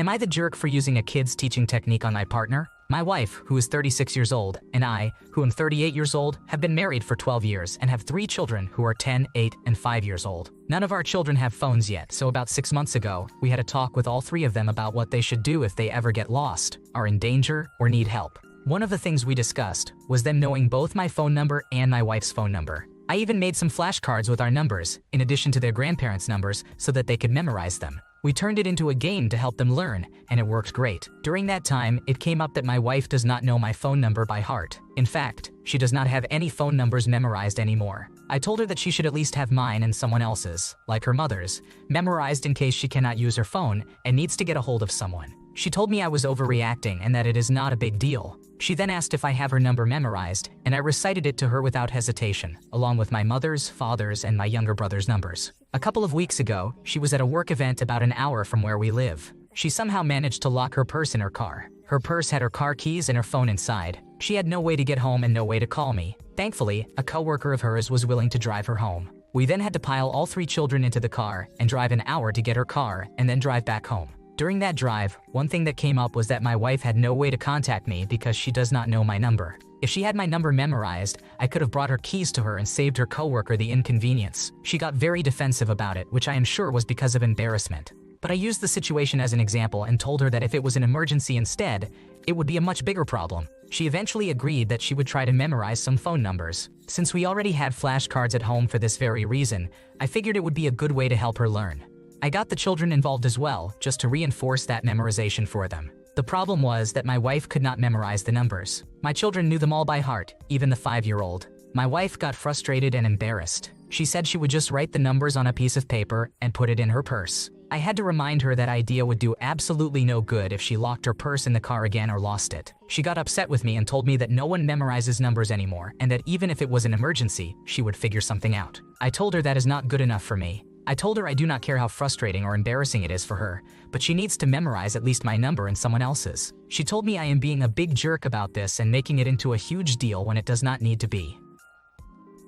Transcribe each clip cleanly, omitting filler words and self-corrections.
Am I the jerk for using a kid's teaching technique on my partner? My wife, who is 36 years old, and I, who am 38 years old, have been married for 12 years and have 3 children who are 10, 8, and 5 years old. None of our children have phones yet, so about 6 months ago, we had a talk with all 3 of them about what they should do if they ever get lost, are in danger, or need help. One of the things we discussed was them knowing both my phone number and my wife's phone number. I even made some flashcards with our numbers, in addition to their grandparents' numbers, so that they could memorize them. We turned it into a game to help them learn, and it worked great. During that time, it came up that my wife does not know my phone number by heart. In fact, she does not have any phone numbers memorized anymore. I told her that she should at least have mine and someone else's, like her mother's, memorized in case she cannot use her phone and needs to get a hold of someone. She told me I was overreacting and that it is not a big deal. She then asked if I have her number memorized, and I recited it to her without hesitation, along with my mother's, father's, and my younger brother's numbers. A couple of weeks ago, she was at a work event about an hour from where we live. She somehow managed to lock her purse in her car. Her purse had her car keys and her phone inside. She had no way to get home and no way to call me. Thankfully, a coworker of hers was willing to drive her home. We then had to pile all 3 children into the car and drive an hour to get her car and then drive back home. During that drive, one thing that came up was that my wife had no way to contact me because she does not know my number. If she had my number memorized, I could have brought her keys to her and saved her coworker the inconvenience. She got very defensive about it, which I am sure was because of embarrassment. But I used the situation as an example and told her that if it was an emergency instead, it would be a much bigger problem. She eventually agreed that she would try to memorize some phone numbers. Since we already had flashcards at home for this very reason, I figured it would be a good way to help her learn. I got the children involved as well, just to reinforce that memorization for them. The problem was that my wife could not memorize the numbers. My children knew them all by heart, even the 5-year-old. My wife got frustrated and embarrassed. She said she would just write the numbers on a piece of paper and put it in her purse. I had to remind her that idea would do absolutely no good if she locked her purse in the car again or lost it. She got upset with me and told me that no one memorizes numbers anymore and that even if it was an emergency, she would figure something out. I told her that is not good enough for me. I told her I do not care how frustrating or embarrassing it is for her, but she needs to memorize at least my number and someone else's. She told me I am being a big jerk about this and making it into a huge deal when it does not need to be.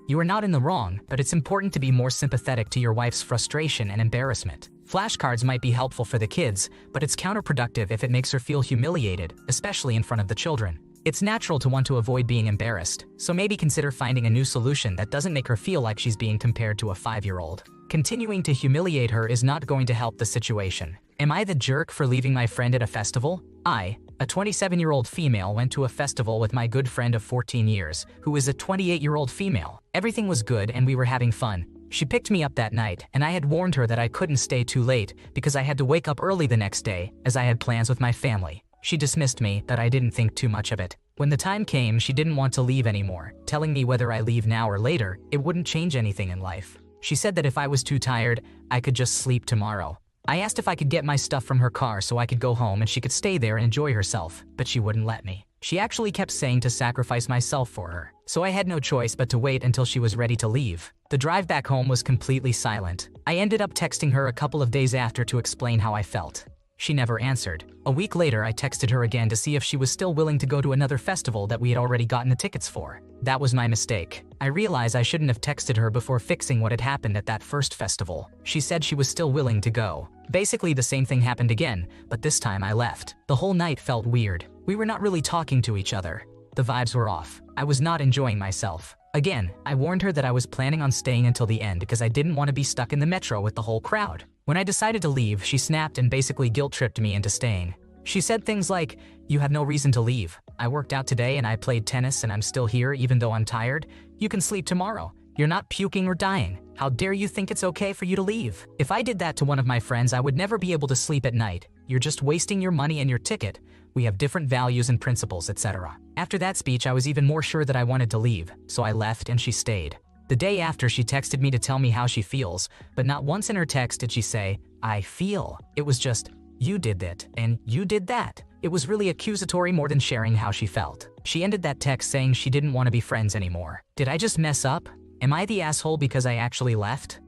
You are not in the wrong, but it's important to be more sympathetic to your wife's frustration and embarrassment. Flashcards might be helpful for the kids, but it's counterproductive if it makes her feel humiliated, especially in front of the children. It's natural to want to avoid being embarrassed, so maybe consider finding a new solution that doesn't make her feel like she's being compared to a 5-year-old. Continuing to humiliate her is not going to help the situation. Am I the jerk for leaving my friend at a festival? I, a 27-year-old female, went to a festival with my good friend of 14 years, who is a 28-year-old female. Everything was good and we were having fun. She picked me up that night, and I had warned her that I couldn't stay too late because I had to wake up early the next day, as I had plans with my family. She dismissed me, but I didn't think too much of it. When the time came, she didn't want to leave anymore, telling me whether I leave now or later, it wouldn't change anything in life. She said that if I was too tired, I could just sleep tomorrow. I asked if I could get my stuff from her car so I could go home and she could stay there and enjoy herself, but she wouldn't let me. She actually kept saying to sacrifice myself for her, so I had no choice but to wait until she was ready to leave. The drive back home was completely silent. I ended up texting her a couple of days after to explain how I felt. She never answered. A week later, I texted her again to see if she was still willing to go to another festival that we had already gotten the tickets for. That was my mistake. I realized I shouldn't have texted her before fixing what had happened at that first festival. She said she was still willing to go. Basically, the same thing happened again, but this time I left. The whole night felt weird. We were not really talking to each other. The vibes were off. I was not enjoying myself. Again, I warned her that I was planning on staying until the end because I didn't want to be stuck in the metro with the whole crowd. When I decided to leave, she snapped and basically guilt-tripped me into staying. She said things like, "You have no reason to leave. I worked out today and I played tennis and I'm still here even though I'm tired. You can sleep tomorrow. You're not puking or dying. How dare you think it's okay for you to leave? If I did that to one of my friends, I would never be able to sleep at night. You're just wasting your money and your ticket. We have different values and principles, etc." After that speech, I was even more sure that I wanted to leave, so I left and she stayed. The day after, she texted me to tell me how she feels, but not once in her text did she say, "I feel." It was just, "You did that," and "You did that." It was really accusatory more than sharing how she felt. She ended that text saying she didn't want to be friends anymore. Did I just mess up? Am I the asshole because I actually left?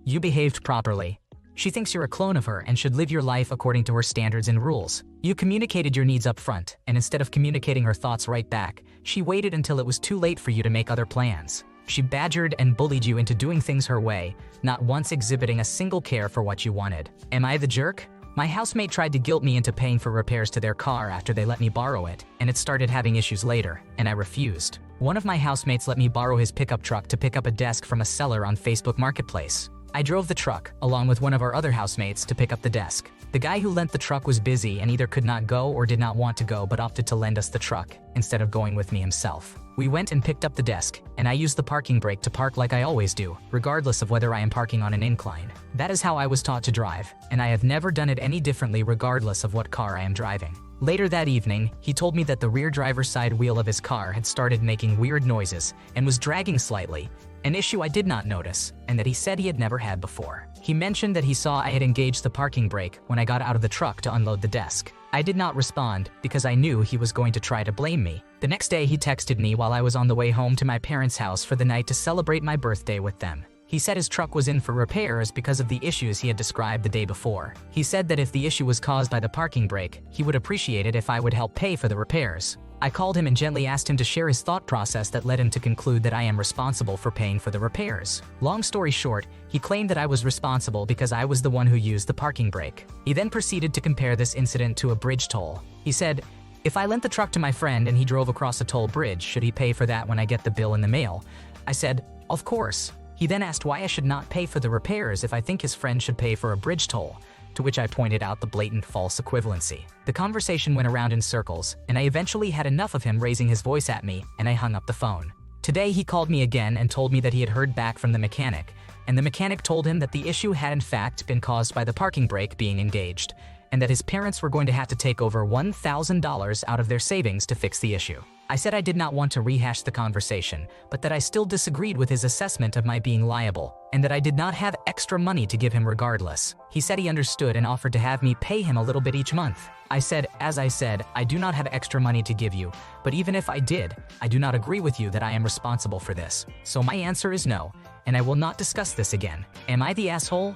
You behaved properly. She thinks you're a clone of her and should live your life according to her standards and rules. You communicated your needs up front, and instead of communicating her thoughts right back, she waited until it was too late for you to make other plans. She badgered and bullied you into doing things her way, not once exhibiting a single care for what you wanted. Am I the jerk? My housemate tried to guilt me into paying for repairs to their car after they let me borrow it, and it started having issues later, and I refused. One of my housemates let me borrow his pickup truck to pick up a desk from a seller on Facebook Marketplace. I drove the truck, along with one of our other housemates, to pick up the desk. The guy who lent the truck was busy and either could not go or did not want to go but opted to lend us the truck, instead of going with me himself. We went and picked up the desk, and I used the parking brake to park like I always do, regardless of whether I am parking on an incline. That is how I was taught to drive, and I have never done it any differently regardless of what car I am driving. Later that evening, he told me that the rear driver's side wheel of his car had started making weird noises and was dragging slightly, an issue I did not notice, and that he said he had never had before. He mentioned that he saw I had engaged the parking brake when I got out of the truck to unload the desk. I did not respond because I knew he was going to try to blame me. The next day he texted me while I was on the way home to my parents' house for the night to celebrate my birthday with them. He said his truck was in for repairs because of the issues he had described the day before. He said that if the issue was caused by the parking brake, he would appreciate it if I would help pay for the repairs. I called him and gently asked him to share his thought process that led him to conclude that I am responsible for paying for the repairs. Long story short, he claimed that I was responsible because I was the one who used the parking brake. He then proceeded to compare this incident to a bridge toll. He said, "If I lent the truck to my friend and he drove across a toll bridge, should he pay for that when I get the bill in the mail?" I said, "Of course." He then asked why I should not pay for the repairs if I think his friend should pay for a bridge toll, to which I pointed out the blatant false equivalency. The conversation went around in circles, and I eventually had enough of him raising his voice at me, and I hung up the phone. Today he called me again and told me that he had heard back from the mechanic, and the mechanic told him that the issue had in fact been caused by the parking brake being engaged, and that his parents were going to have to take over $1,000 out of their savings to fix the issue. I said I did not want to rehash the conversation, but that I still disagreed with his assessment of my being liable, and that I did not have extra money to give him regardless. He said he understood and offered to have me pay him a little bit each month. I said, as I said, I do not have extra money to give you, but even if I did, I do not agree with you that I am responsible for this. So my answer is no, and I will not discuss this again. Am I the asshole?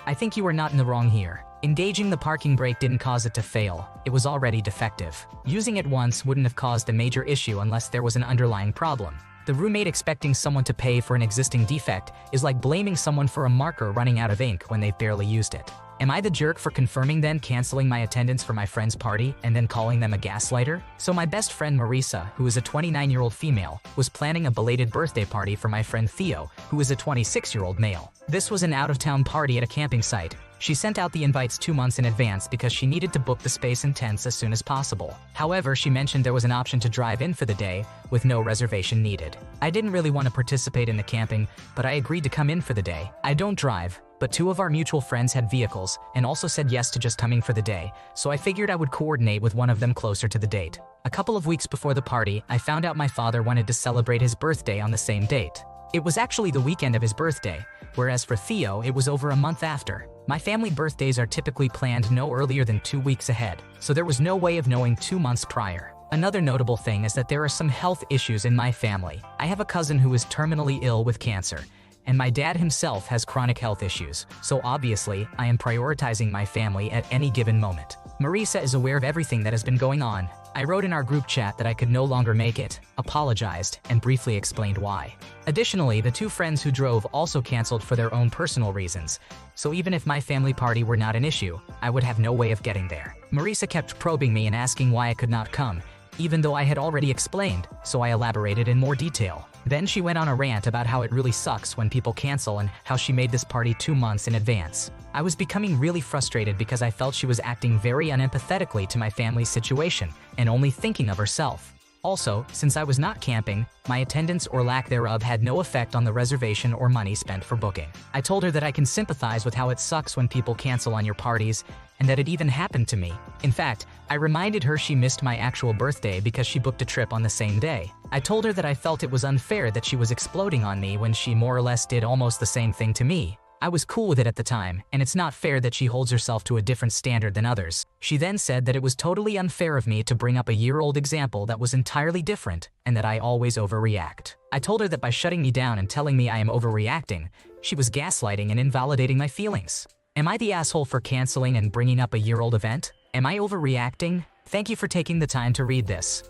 I think you are not in the wrong here. Engaging the parking brake didn't cause it to fail. It was already defective. Using it once wouldn't have caused a major issue unless there was an underlying problem. The roommate expecting someone to pay for an existing defect is like blaming someone for a marker running out of ink when they've barely used it. Am I the jerk for confirming then canceling my attendance for my friend's party and then calling them a gaslighter? So my best friend Marisa, who is a 29-year-old female, was planning a belated birthday party for my friend Theo, who is a 26-year-old male. This was an out-of-town party at a camping site. She sent out the invites 2 months in advance because she needed to book the space and tents as soon as possible. However, she mentioned there was an option to drive in for the day with no reservation needed. I didn't really want to participate in the camping, but I agreed to come in for the day. I don't drive, but 2 of our mutual friends had vehicles and also said yes to just coming for the day, so I figured I would coordinate with one of them closer to the date. A couple of weeks before the party, I found out my father wanted to celebrate his birthday on the same date. It was actually the weekend of his birthday, whereas for Theo, it was over a month after. My family birthdays are typically planned no earlier than 2 weeks ahead, so there was no way of knowing 2 months prior. Another notable thing is that there are some health issues in my family. I have a cousin who is terminally ill with cancer, and my dad himself has chronic health issues, so obviously, I am prioritizing my family at any given moment. Marisa is aware of everything that has been going on. I wrote in our group chat that I could no longer make it, apologized, and briefly explained why. Additionally, the 2 friends who drove also canceled for their own personal reasons, so even if my family party were not an issue, I would have no way of getting there. Marisa kept probing me and asking why I could not come, even though I had already explained, so I elaborated in more detail. Then she went on a rant about how it really sucks when people cancel and how she made this party 2 months in advance. I was becoming really frustrated because I felt she was acting very unempathetically to my family's situation and only thinking of herself. Also, since I was not camping, my attendance or lack thereof had no effect on the reservation or money spent for booking. I told her that I can sympathize with how it sucks when people cancel on your parties, and that it even happened to me. In fact, I reminded her she missed my actual birthday because she booked a trip on the same day. I told her that I felt it was unfair that she was exploding on me when she more or less did almost the same thing to me. I was cool with it at the time, and it's not fair that she holds herself to a different standard than others. She then said that it was totally unfair of me to bring up a year-old example that was entirely different, and that I always overreact. I told her that by shutting me down and telling me I am overreacting, she was gaslighting and invalidating my feelings. Am I the asshole for canceling and bringing up a year-old event? Am I overreacting? Thank you for taking the time to read this.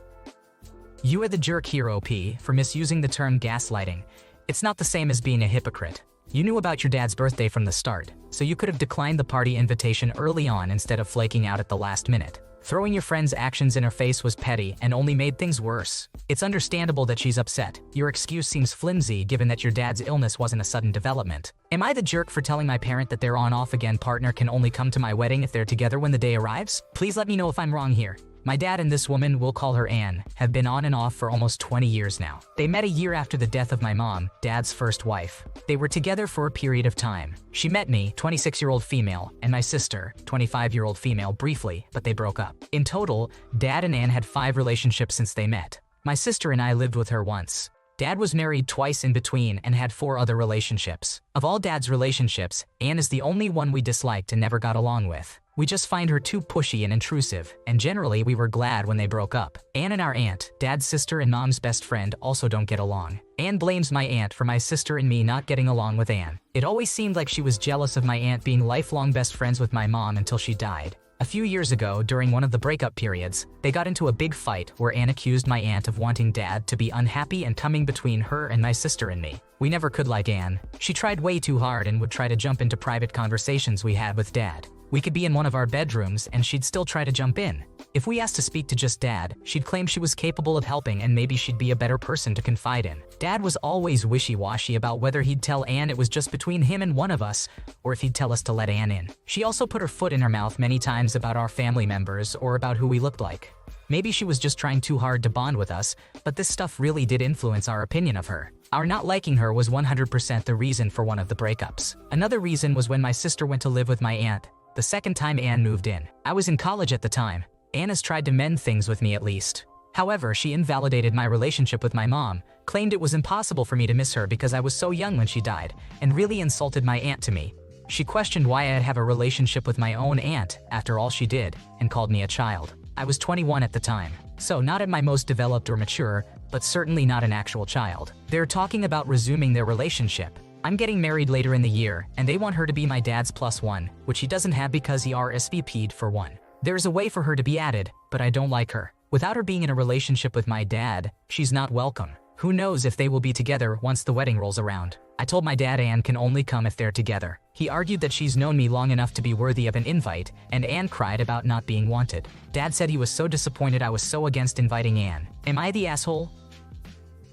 You are the jerk here, OP, for misusing the term gaslighting. It's not the same as being a hypocrite. You knew about your dad's birthday from the start, so you could have declined the party invitation early on instead of flaking out at the last minute. Throwing your friend's actions in her face was petty and only made things worse. It's understandable that she's upset. Your excuse seems flimsy given that your dad's illness wasn't a sudden development. Am I the jerk for telling my parent that their on-off again partner can only come to my wedding if they're together when the day arrives? Please let me know if I'm wrong here. My dad and this woman, we'll call her Anne, have been on and off for almost 20 years now. They met a year after the death of my mom, dad's first wife. They were together for a period of time. She met me, 26-year-old female, and my sister, 25-year-old female, briefly, but they broke up. In total, Dad and Anne had 5 relationships since they met. My sister and I lived with her once. Dad was married twice in between and had 4 other relationships. Of all Dad's relationships, Anne is the only one we disliked and never got along with. We just find her too pushy and intrusive, and generally we were glad when they broke up. Anne and our aunt, Dad's sister and Mom's best friend, also don't get along. Anne blames my aunt for my sister and me not getting along with Anne. It always seemed like she was jealous of my aunt being lifelong best friends with my mom until she died. A few years ago, during one of the breakup periods, they got into a big fight where Anne accused my aunt of wanting Dad to be unhappy and coming between her and my sister and me. We never could like Anne. She tried way too hard and would try to jump into private conversations we had with Dad. We could be in one of our bedrooms and she'd still try to jump in. If we asked to speak to just Dad, she'd claim she was capable of helping and maybe she'd be a better person to confide in. Dad was always wishy-washy about whether he'd tell Anne it was just between him and one of us, or if he'd tell us to let Anne in. She also put her foot in her mouth many times about our family members or about who we looked like. Maybe she was just trying too hard to bond with us, but this stuff really did influence our opinion of her. Our not liking her was 100% the reason for one of the breakups. Another reason was when my sister went to live with my aunt. The second time Anne moved in. I was in college at the time. Anne has tried to mend things with me at least. However, she invalidated my relationship with my mom, claimed it was impossible for me to miss her because I was so young when she died, and really insulted my aunt to me. She questioned why I'd have a relationship with my own aunt after all she did, and called me a child. I was 21 at the time, so not at my most developed or mature, but certainly not an actual child. They're talking about resuming their relationship. I'm getting married later in the year, and they want her to be my dad's +1, which he doesn't have because he RSVP'd for one. There's a way for her to be added, but I don't like her. Without her being in a relationship with my dad, she's not welcome. Who knows if they will be together once the wedding rolls around. I told my dad Anne can only come if they're together. He argued that she's known me long enough to be worthy of an invite, and Anne cried about not being wanted. Dad said he was so disappointed I was so against inviting Anne. Am I the asshole?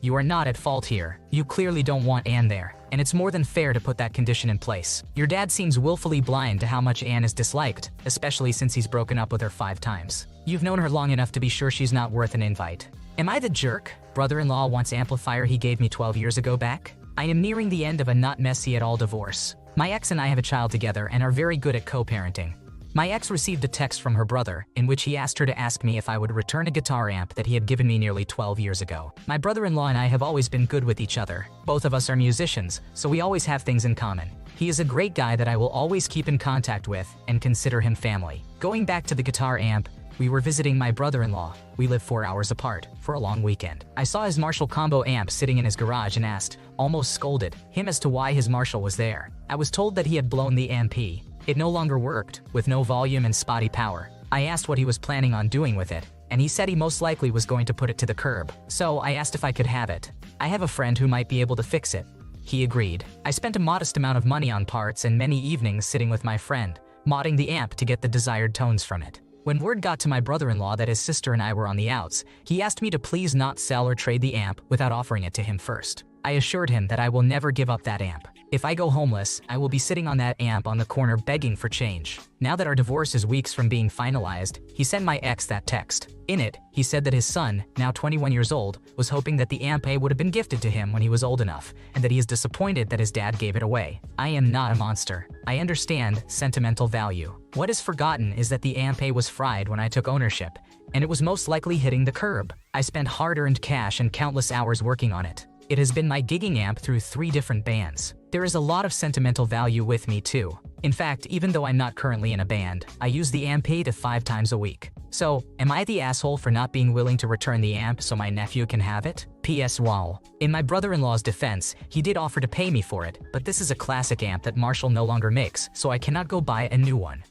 You are not at fault here. You clearly don't want Anne there, and it's more than fair to put that condition in place. Your dad seems willfully blind to how much Anne is disliked, especially since he's broken up with her 5 times. You've known her long enough to be sure she's not worth an invite. Am I the jerk? Brother-in-law wants Amplifier he gave me 12 years ago back? I am nearing the end of a not messy at all divorce. My ex and I have a child together and are very good at co-parenting. My ex received a text from her brother in which he asked her to ask me if I would return a guitar amp that he had given me nearly 12 years ago. My brother-in-law and I have always been good with each other. Both of us are musicians, so we always have things in common. He is a great guy that I will always keep in contact with and consider him family. Going back to the guitar amp, we were visiting my brother-in-law. We live 4 hours apart for a long weekend. I saw his Marshall combo amp sitting in his garage and asked, almost scolded, him as to why his Marshall was there. I was told that he had blown the amp. It no longer worked, with no volume and spotty power. I asked what he was planning on doing with it, and he said he most likely was going to put it to the curb. So I asked if I could have it. I have a friend who might be able to fix it. He agreed. I spent a modest amount of money on parts and many evenings sitting with my friend, modding the amp to get the desired tones from it. When word got to my brother-in-law that his sister and I were on the outs, he asked me to please not sell or trade the amp without offering it to him first. I assured him that I will never give up that amp. If I go homeless, I will be sitting on that amp on the corner begging for change. Now that our divorce is weeks from being finalized, he sent my ex that text. In it, he said that his son, now 21 years old, was hoping that the amp would have been gifted to him when he was old enough, and that he is disappointed that his dad gave it away. I am not a monster. I understand sentimental value. What is forgotten is that the amp was fried when I took ownership, and it was most likely hitting the curb. I spent hard-earned cash and countless hours working on it. It has been my gigging amp through 3 different bands. There is a lot of sentimental value with me too. In fact, even though I'm not currently in a band, I use the amp 5 times a week. So, am I the asshole for not being willing to return the amp so my nephew can have it? P.S. Wall. In my brother-in-law's defense, he did offer to pay me for it, but this is a classic amp that Marshall no longer makes, so I cannot go buy a new one.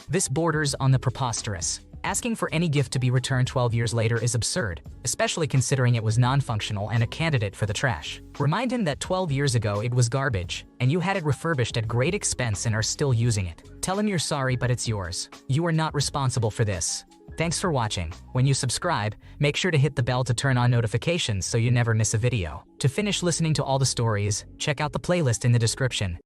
This borders on the preposterous. Asking for any gift to be returned 12 years later is absurd, especially considering it was non-functional and a candidate for the trash. Remind him that 12 years ago it was garbage, and you had it refurbished at great expense and are still using it. Tell him you're sorry, but it's yours. You are not responsible for this. Thanks for watching. When you subscribe, make sure to hit the bell to turn on notifications so you never miss a video. To finish listening to all the stories, check out the playlist in the description.